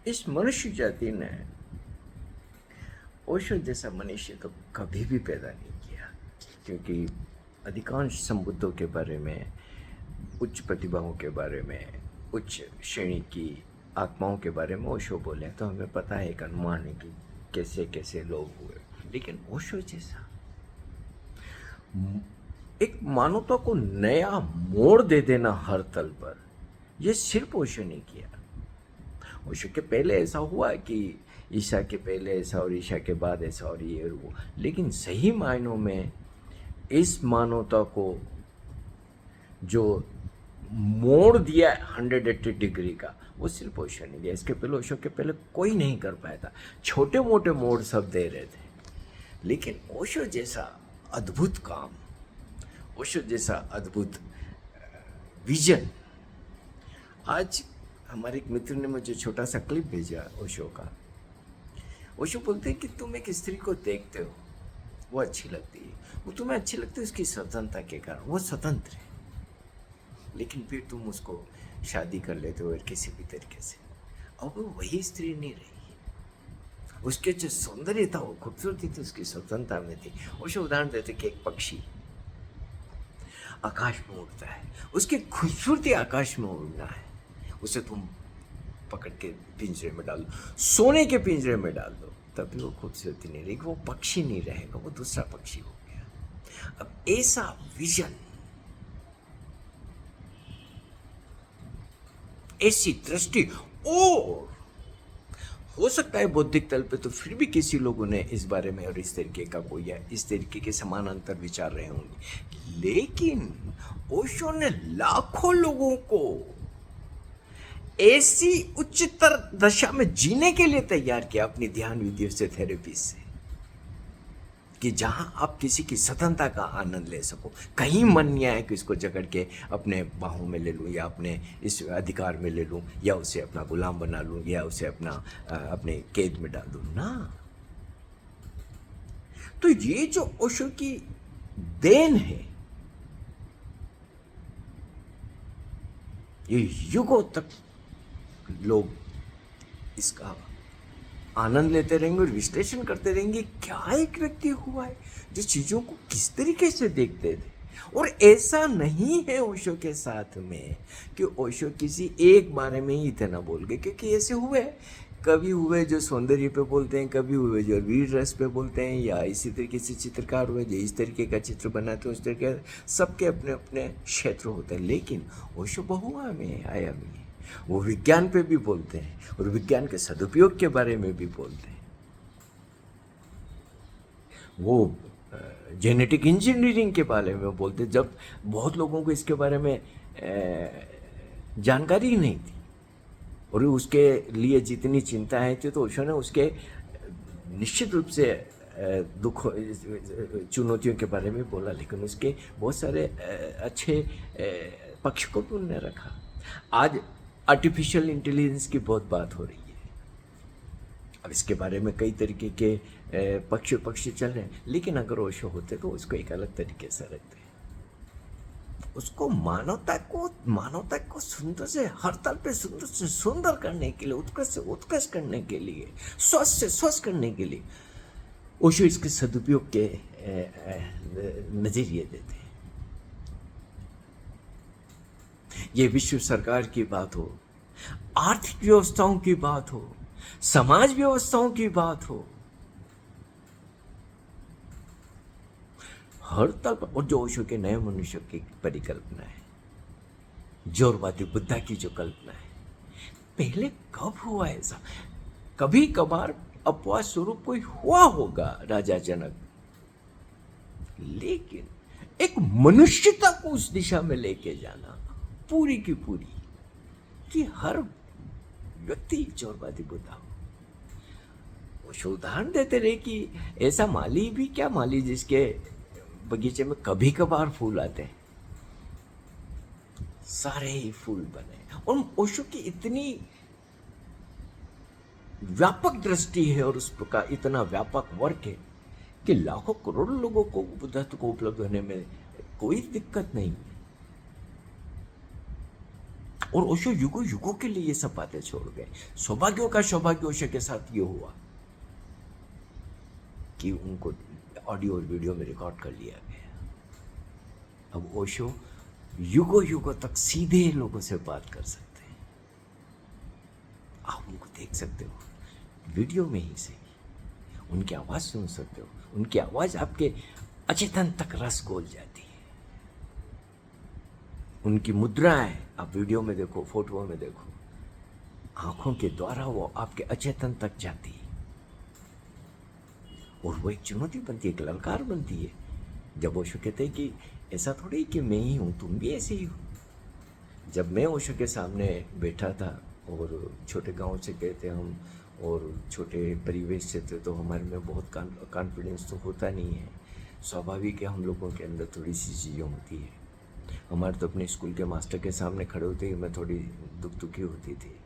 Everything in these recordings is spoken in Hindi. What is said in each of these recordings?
इस मनुष्य जाति ने ओशो जैसा मनुष्य तो कभी भी पैदा नहीं किया, क्योंकि अधिकांश संबुद्धों के बारे में, उच्च प्रतिभाओं के बारे में, उच्च श्रेणी की आत्माओं के बारे में ओशो बोले तो हमें पता है, एक अनुमान है कि कैसे कैसे लोग हुए। लेकिन ओशो जैसा एक मानवता को नया मोड़ दे देना हर तल पर, यह सिर्फ ओशो ने किया। ओशो के पहले ऐसा हुआ कि ईसा के पहले ऐसा और ईसा के बाद ऐसा और ये और वो, लेकिन सही मायनों में इस मानवता को जो मोड़ दिया 180 डिग्री का, वो सिर्फ ओशो ने दिया। इसके पहले, ओशो के पहले कोई नहीं कर पाया था। छोटे मोटे मोड़ सब दे रहे थे, लेकिन ओशो जैसा अद्भुत काम, ओशो जैसा अद्भुत विजन। आज हमारे एक मित्र ने मुझे छोटा सा क्लिप भेजा ओशो का। ओशो बोलते हैं कि तुम एक स्त्री को देखते हो, वो अच्छी लगती है, वो तुम्हें अच्छी लगती है उसकी स्वतंत्रता के कारण, वो स्वतंत्र है, लेकिन फिर तुम उसको शादी कर लेते हो किसी भी तरीके से, अब वो वही स्त्री नहीं रही। उसके जो सौंदर्य था, वो खूबसूरती थी, उसकी स्वतंत्रता में थी। ओशो उदाहरण देते कि एक पक्षी आकाश में उड़ता है, उसकी खूबसूरती आकाश में उड़ना है, उसे तुम पकड़ के पिंजरे में डाल दो, सोने के पिंजरे में डाल दो, तभी वो खूबसूरती नहीं रहेगी, वो पक्षी नहीं रहेगा, वो दूसरा पक्षी हो गया। अब ऐसा विजन, ऐसी दृष्टि, और हो सकता है बौद्धिक तल पे तो फिर भी किसी लोगों ने इस बारे में और इस तरीके का कोई या इस तरीके के समानांतर विचार रहे होंगे, लेकिन ओशो ने लाखों लोगों को ऐसी उच्चतर दशा में जीने के लिए तैयार किया अपनी ध्यान विधियों से, थेरेपी से, कि जहां आप किसी की स्वतंत्रता का आनंद ले सको। कहीं मन नहीं आया कि इसको जकड़ के अपने बाहों में ले लूं, या अपने इस अधिकार में ले लूं, या उसे अपना गुलाम बना लूं, या उसे अपने कैद में डाल दूं ना। तो ये जो ओशो की देन है, ये युगों तक लोग इसका आनंद लेते रहेंगे और विश्लेषण करते रहेंगे, क्या एक व्यक्ति हुआ है जो चीजों को किस तरीके से देखते थे। और ऐसा नहीं है ओशो के साथ में कि ओशो किसी एक बारे में ही इतना बोल गए, क्योंकि ऐसे हुए, कभी हुए जो सौंदर्य पे बोलते हैं, कभी हुए जो वीर रस पे बोलते हैं, या इसी तरीके से चित्रकार हुए जो इस तरीके का चित्र बनाते हैं, उस तरीके, सबके अपने अपने क्षेत्र होते हैं। लेकिन ओशो बहुआ में आया में वो विज्ञान पे भी बोलते हैं और विज्ञान के सदुपयोग के बारे में भी बोलते हैं। वो जेनेटिक इंजीनियरिंग के बारे में बोलते हैं, जब बहुत लोगों को इसके बारे में जानकारी ही नहीं थी, और उसके लिए जितनी चिंताएं थी, तो ओशो ने उसके निश्चित रूप से दुख, चुनौतियों के बारे में बोला, लेकिन उसके बहुत सारे अच्छे पक्ष को भी उन्होंने रखा। आज आर्टिफिशियल इंटेलिजेंस की बहुत बात हो रही है, अब इसके बारे में कई तरीके के पक्ष चल रहे हैं, लेकिन अगर ओशो होते तो उसको एक अलग तरीके से रखते, उसको मानवता को सुंदर से हर तल पे सुंदर से सुंदर करने के लिए, उत्कृष्ट से उत्कृष्ट करने के लिए, स्वस्थ से स्वस्थ करने के लिए ओशो इसके सदुपयोग के नजरिए देते हैं। ये विश्व सरकार की बात हो, आर्थिक व्यवस्थाओं की बात हो, समाज व्यवस्थाओं की बात हो, हर तल पर। और जो ओशो के नए मनुष्य की परिकल्पना है, जोरवादी बुद्धा की जो कल्पना है, पहले कब हुआ ऐसा? कभी कभार अपवाद स्वरूप कोई हुआ होगा, राजा जनक, लेकिन एक मनुष्यता को उस दिशा में लेके जाना पूरी की पूरी, कि हर व्यक्ति जोरवादी बुद्धा हो। वो उदाहरण देते रहे कि ऐसा माली भी क्या, माली जिसके बगीचे में कभी कभार फूल आते हैं, सारे ही फूल बने। और ओशो की इतनी व्यापक दृष्टि है और उस प्रकार इतना व्यापक वर्क है कि लाखों करोड़ों लोगों को बुद्धत्व को उपलब्ध होने में कोई दिक्कत नहीं। और ओशो युगों युगों के लिए ये सब बातें छोड़ गए। सौभाग्यों का सौभाग्य ओशो के साथ ये हुआ कि उनको ऑडियो और वीडियो में रिकॉर्ड कर लिया गया। अब ओशो युगों युगों तक सीधे लोगों से बात कर सकते हैं। आप उनको देख सकते हो वीडियो में ही सही, उनकी आवाज़ सुन सकते हो, उनकी आवाज़ आपके अचेतन तक रस घोल जाती है। उनकी मुद्राएं आप वीडियो में देखो, फोटो में देखो, आंखों के द्वारा वो आपके अचेतन तक जाती है और वो एक चुनौती बनती है, एक ललकार बनती है। जब ओशो कहते हैं कि ऐसा थोड़ी कि मैं ही हूँ, तुम भी ऐसे ही हो। जब मैं ओशो के सामने बैठा था और छोटे गांव से गए थे हम और छोटे परिवेश से थे, तो हमारे में बहुत कॉन्फिडेंस तो होता नहीं है। स्वाभाविक है, हम लोगों के अंदर थोड़ी सी चीज़ें होती है। हमारे तो अपने स्कूल के मास्टर के सामने खड़े होते ही मैं थोड़ी दुखी होती थी,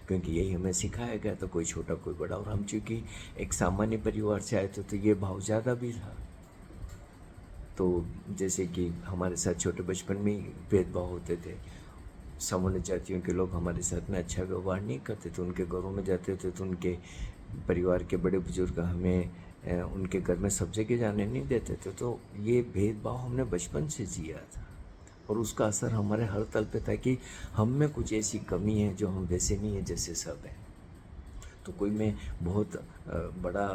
क्योंकि यही हमें सिखाया गया था, कोई छोटा कोई बड़ा। और हम चूँकि एक सामान्य परिवार से आए थे तो ये भाव ज़्यादा भी था। तो जैसे कि हमारे साथ छोटे बचपन में ही भेदभाव होते थे, सामान्य जातियों के लोग हमारे साथ में अच्छा व्यवहार नहीं करते थे। उनके घरों में जाते थे तो उनके परिवार के बड़े बुजुर्ग हमें उनके घर में सब जगह जाने नहीं देते थे। तो ये भेदभाव हमने बचपन से जिया था और उसका असर हमारे हर तल पे था कि हम में कुछ ऐसी कमी है जो हम वैसे नहीं है जैसे सब है। तो कोई मैं बहुत बड़ा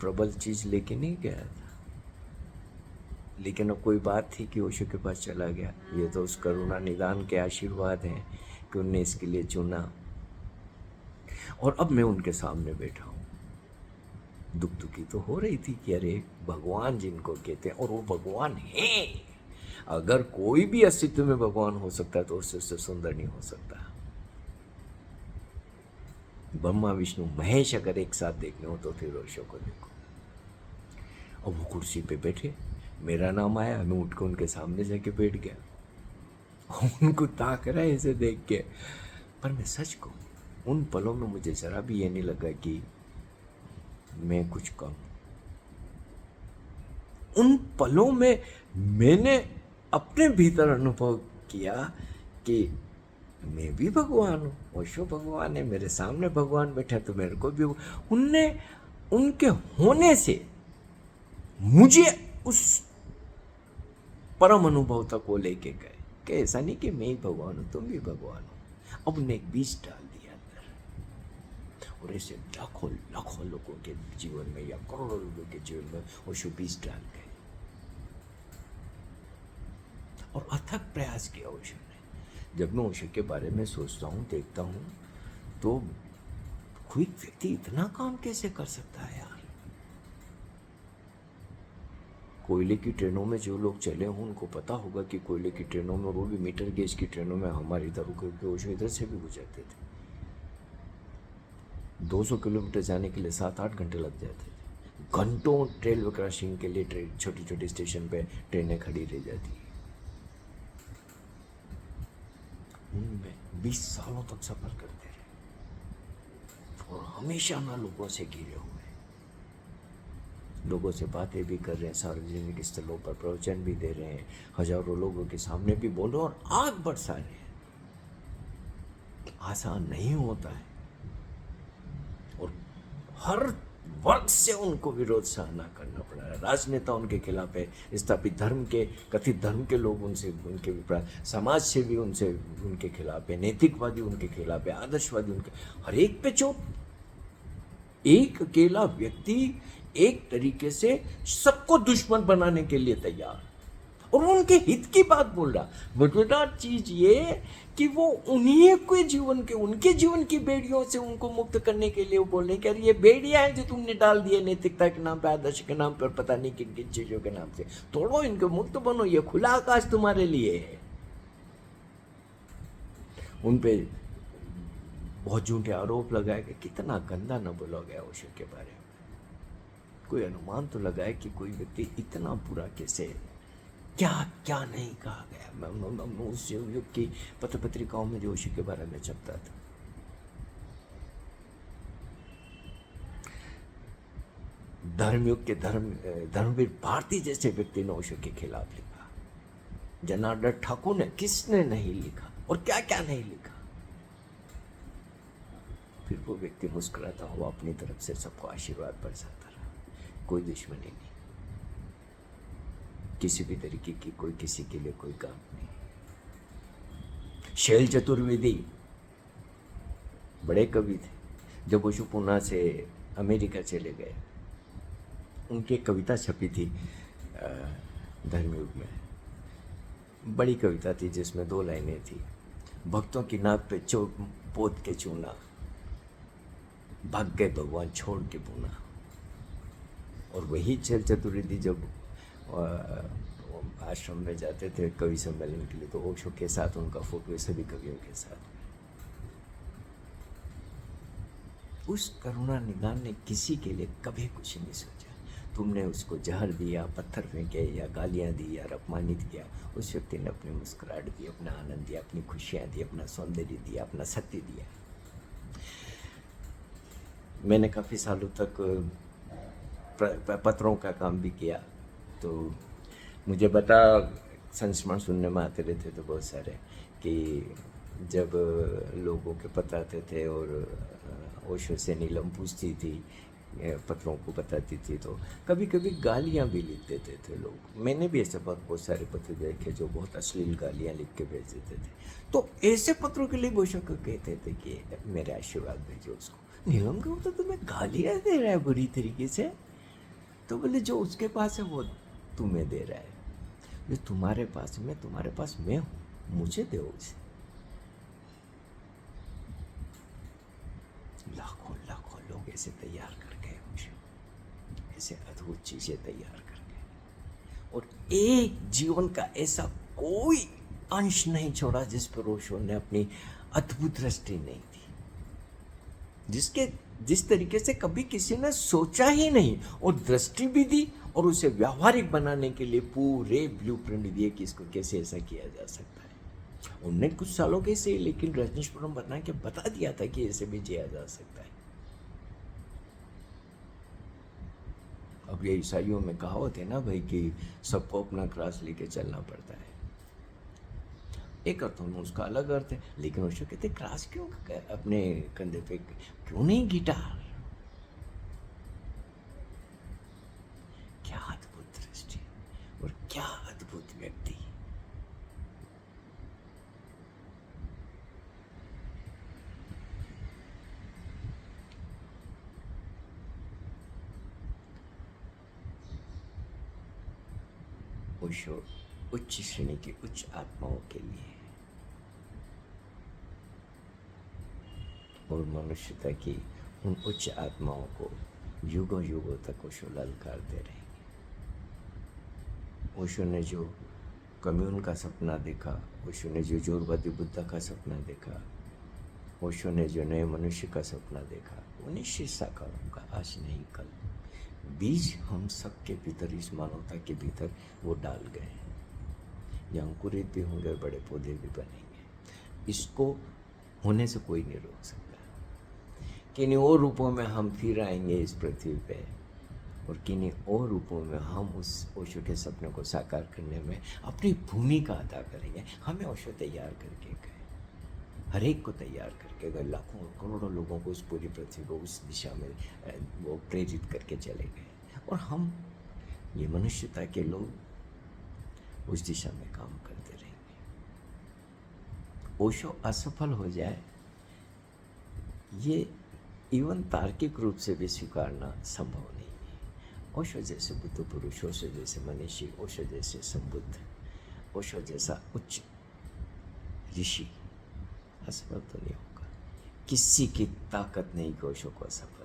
प्रबल चीज़ लेके नहीं गया था, लेकिन अब कोई बात थी कि ओशो के पास चला गया। ये तो उस करुणा निदान के आशीर्वाद हैं कि उनने इसके लिए चुना और अब मैं उनके सामने बैठा हूँ। दुखी तो हो रही थी कि अरे भगवान जिनको कहते हैं, और वो भगवान है। अगर कोई भी अस्तित्व में भगवान हो सकता है तो उससे सुंदर नहीं हो सकता। ब्रह्मा विष्णु महेश अगर एक साथ देखने हो तो फिर ओशो को देखो। और वो कुर्सी पे बैठे, मेरा नाम आया, मैं उठ के उनके सामने जाके बैठ गया। उनको ताक रहा है ऐसे देख के। पर मैं सच कहूँ, उन पलों में मुझे जरा भी ये नहीं लगा कि मैं कुछ कम। उन पलों में मैंने अपने भीतर अनुभव किया कि मैं भी भगवान हूँ, ओशो भगवान है, मेरे सामने भगवान बैठा तो मेरे को भी उनने उनके होने से मुझे उस परम अनुभव तक वो लेके गए कि ऐसा नहीं कि मैं ही भगवान हूँ, तुम भी भगवान हो। अब उन्हें एक बीज डाल दिया अंदर और ऐसे लाखों लाखों लोगों के जीवन में या करोड़ों लोगों के जीवन में ओशो बीज डाल गए और अथक प्रयास किया ओशो ने। जब मैं ओशो के बारे में सोचता हूँ, देखता हूँ, तो कोई व्यक्ति इतना काम कैसे कर सकता है यार। कोयले की ट्रेनों में जो लोग चले हों उनको पता होगा कि कोयले की ट्रेनों में, वो भी मीटर गेज की ट्रेनों में, हमारे इधर के ओशो इधर से भी गुजरते थे। 200 किलोमीटर जाने के लिए 7-8 घंटे लग जाते थे। घंटों रेलवे क्रॉसिंग के लिए ट्रेन, छोटी छोटी स्टेशन पे ट्रेनें खड़ी रह जाती है। उनमें 20 सालों तक सफर करते रहे और हमेशा ना लोगों से घिरे हुए, लोगों से बातें भी कर रहे हैं, सार्वजनिक स्थलों पर प्रवचन भी दे रहे हैं, हजारों लोगों के सामने भी बोल रहे हैं और आग बरसा रहे हैं। आसान नहीं होता है और हर वर्ग से उनको विरोध सहना करना पड़ा है। राजनेता उनके खिलाफ है, स्थापित धर्म के, कथित धर्म के लोग उनसे, उनके विपरीत, समाज से भी उनसे, उनके खिलाफ है, नैतिकवादी उनके खिलाफ है, आदर्शवादी उनके, हर एक पे चोट। एक अकेला व्यक्ति एक तरीके से सबको दुश्मन बनाने के लिए तैयार और उनके हित की बात बोल रहा। मजेदार चीज ये कि वो उन्हीं के जीवन के, उनके जीवन की बेड़ियों से उनको मुक्त करने के लिए वो बोल रहे हैं कि ये बेड़ियां हैं जो तुमने डाल दिए नैतिकता के नाम पे, आदर्श के नाम पर, पता नहीं किन किन चीजों के नाम से, तोड़ो इनको, मुक्त बनो, ये खुला आकाश तुम्हारे लिए है। उन पे बहुत झूठे आरोप लगाए गए। कितना गंदा न बोला गया ओशो के बारे में। कोई अनुमान तो लगाए कि कोई व्यक्ति इतना बुरा कैसे, क्या क्या नहीं कहा गया। मैं उस युग की पत्र पत्रिकाओं में जो ओशो के बारे में छपता था, धर्मयुग के धर्मवीर भारती जैसे व्यक्ति ने ओशो के खिलाफ लिखा। जनार्दन ठाकुर ने किसने नहीं लिखा और क्या क्या नहीं लिखा। फिर वो व्यक्ति मुस्कुराता हुआ अपनी तरफ से सबको आशीर्वाद बरसाता रहा। कोई दुश्मनी नहीं, किसी भी तरीके की कोई किसी के लिए कोई काम नहीं। शैल चतुर्वेदी बड़े कवि थे। जब ओशो पूना से अमेरिका चले गए, उनकी एक कविता छपी थी धर्मयुग में। बड़ी कविता थी जिसमें 2 लाइनें थी। भक्तों की नाक पे चोट पोत के चूना, भाग गए भगवान छोड़ के पूना। और वही शैल चतुर्वेदी जब आश्रम में जाते थे कवि सम्मेलन के लिए, तो ओशो के साथ उनका फोटो है, सभी कवियों के साथ। उस करुणा निदान ने किसी के लिए कभी कुछ नहीं सोचा। तुमने उसको जहर दिया, पत्थर फेंके या गालियां दी या अपमानित किया, उस व्यक्ति ने अपनी मुस्कुराहट दी, अपना आनंद दिया, अपनी खुशियां दी, अपना सौंदर्य दिया, अपना सत्य दिया। मैंने काफ़ी सालों तक पत्रों का काम भी किया, तो मुझे बता संस्मरण सुनने में आते रहते थे बहुत सारे कि जब लोगों के पत्र आते थे और ओशो से नीलम पूछती थी, पत्रों को बताती थी, तो कभी कभी गालियाँ भी लिख देते थे लोग। मैंने भी ऐसे बहुत सारे पत्र देखे जो बहुत अश्लील गालियाँ लिख के भेज देते थे। तो ऐसे पत्रों के लिए ओशो को कहते थे कि मेरे आशीर्वाद भेजो उसको। नीलम को तो तुम्हें गालियाँ दे रहा है बुरी तरीके से, तो बोले जो उसके पास है वो तुम्हें दे रहा है, जो तुम्हारे पास मैं हूँ, मुझे दो उसे। लाखों लाखों लोग ऐसे तैयार कर गए, ऐसे अद्भुत चीजें तैयार कर गए, और एक जीवन का ऐसा कोई अंश नहीं छोड़ा जिस पर ओशो ने अपनी अद्भुत दृष्टि नहीं दी, जिस तरीके से कभी किसी ने सोचा ही नहीं, और दृष्टि भी दी और उसे व्यावहारिक बनाने के लिए पूरे ब्लूप्रिंट दिए कि इसको कैसे ऐसा किया जा सकता है। उनने कुछ सालों के से लेकिन रजनीशपुरम बना के बता दिया था कि ऐसे भी जिया जा सकता है। अब ये ईसाइयों में कहावत है ना भाई कि सबको अपना क्रॉस लेके चलना पड़ता है। एक अर्थ में उसका अलग अर्थ है, लेकिन ओशो कहते क्रॉस क्यों अपने कंधे पे, क्यों नहीं गिटार। क्या अद्भुत दृष्टि और क्या अद्भुत व्यक्ति। ओशो उच्च श्रेणी की उच्च आत्माओं के लिए और मनुष्यता की उन उच्च आत्माओं को युगों युगों तक ओशो ललकारते रहेंगे। ओशो ने जो कम्यून का सपना देखा, ओशो ने जो जोरवादी बुद्धा का सपना देखा, ओशो ने जो नए मनुष्य का सपना देखा, वो निश्चित साकार होगा, आज नहीं कल। बीज हम सबके भीतर, इस मानवता के भीतर वो डाल गए, ये अंकुरित भी होंगे, बड़े पौधे भी बनेंगे। इसको होने से कोई नहीं रोक सकता। किन्हीं और रूपों में हम फिर आएंगे इस पृथ्वी पे, और किन्हीं और रूपों में हम उस ओशो के सपने को साकार करने में अपनी भूमिका अदा करेंगे। हमें ओशो तैयार करके गए, हर एक को तैयार करके गए, लाखों करोड़ों लोगों को, उस पूरी पृथ्वी को उस दिशा में वो प्रेरित करके चले गए, और हम ये मनुष्यता के लोग उस दिशा में काम करते रहेंगे। ओशो असफल हो जाए, ये इवन तार्किक रूप से भी स्वीकारना संभव नहीं है। ओशो जैसे बुद्ध पुरुष, ओशो जैसे मनीषी, ओशो जैसे संबुद्ध, ओशो जैसा उच्च ऋषि असफल तो नहीं होगा। किसी की ताकत नहीं कि ओशो को असफल